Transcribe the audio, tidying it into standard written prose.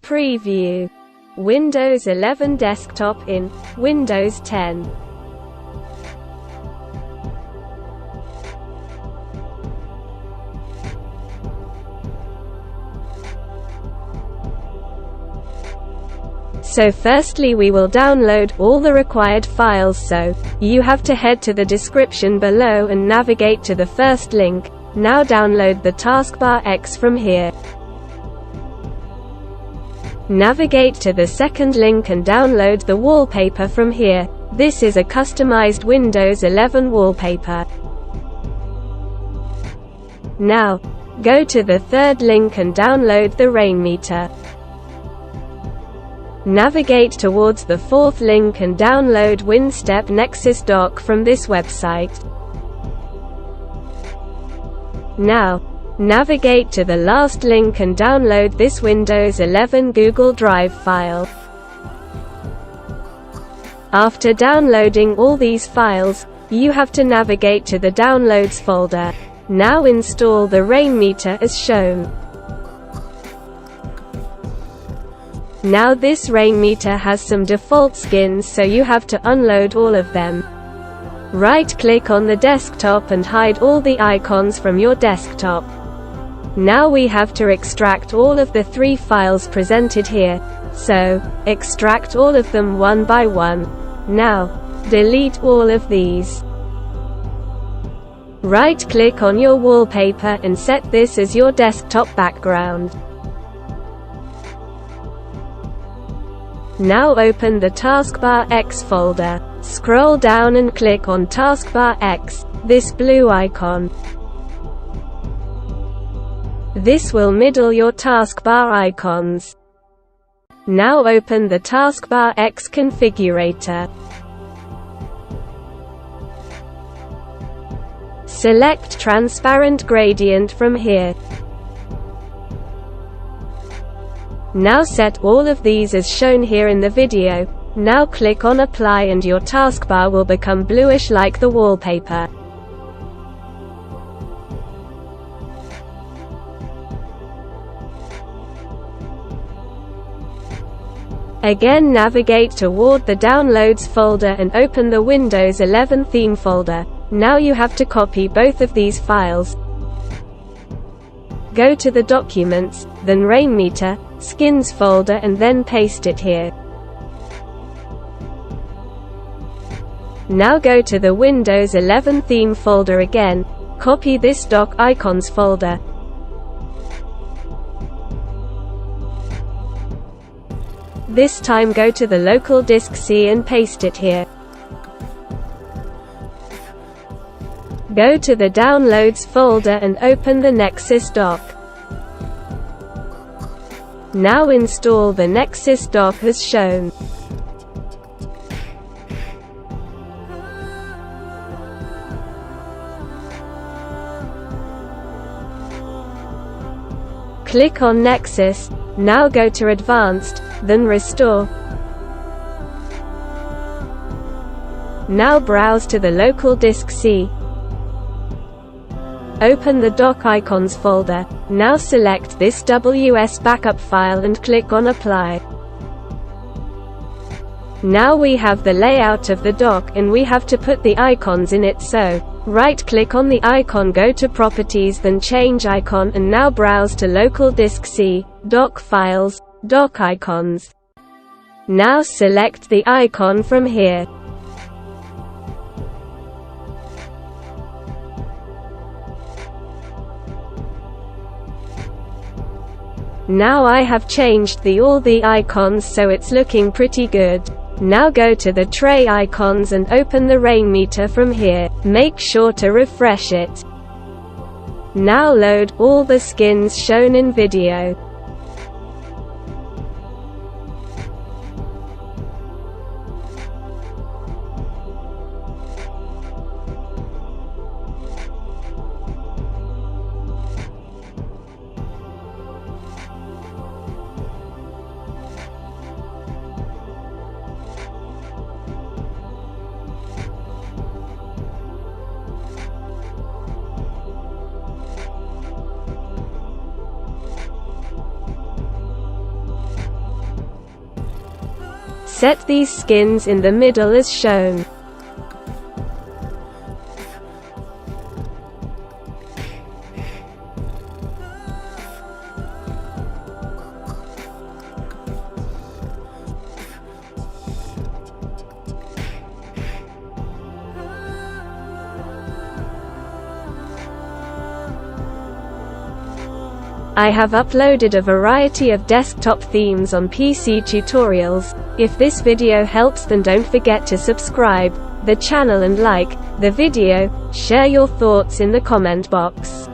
Preview. Windows 11 desktop in Windows 10. So firstly we will download all the required files, so you have to head to the description below and navigate to the first link. Now download the Taskbar X from here. Navigate to the second link and download the wallpaper from here. This is a customized Windows 11 wallpaper. Now, go to the third link and download the Rainmeter. Navigate towards the fourth link and download WinStep Nexus dock from this website. Now, navigate to the last link and download this Windows 11 Google Drive file. After downloading all these files, you have to navigate to the Downloads folder. Now install the Rainmeter as shown. Now this Rainmeter has some default skins, so you have to unload all of them. Right-click on the desktop and hide all the icons from your desktop. Now we have to extract all of the 3 files presented here. So, extract all of them one by one. Now, delete all of these. Right-click on your wallpaper and set this as your desktop background. Now open the Taskbar X folder. Scroll down and click on Taskbar X, this blue icon. This will middle your taskbar icons. Now open the Taskbar X configurator. Select Transparent Gradient from here. Now set all of these as shown here in the video. Now click on Apply and your taskbar will become bluish like the wallpaper. Again navigate toward the Downloads folder and open the Windows 11 theme folder. Now you have to copy both of these files. Go to the Documents, then Rainmeter, Skins folder and then paste it here. Now go to the Windows 11 theme folder again, copy this Dock Icons folder. This time go to the local disk C and paste it here. Go to the Downloads folder and open the Nexus dock. Now install the Nexus dock as shown. Click on Nexus, now go to Advanced, then Restore. Now browse to the local disk C. Open the Dock Icons folder. Now select this WS backup file and click on Apply. Now we have the layout of the dock and we have to put the icons in it, so right-click on the icon, go to Properties, then Change Icon and now browse to local disk C, Dock Files, Dock Icons. Now select the icon from here. Now I have changed all the icons, so it's looking pretty good. Now go to the tray icons and open the Rainmeter from here. Make sure to refresh it. Now load all the skins shown in video. Set these skins in the middle as shown. I have uploaded a variety of desktop themes on PC tutorials. If this video helps, then don't forget to subscribe the channel and like the video. Share your thoughts in the comment box.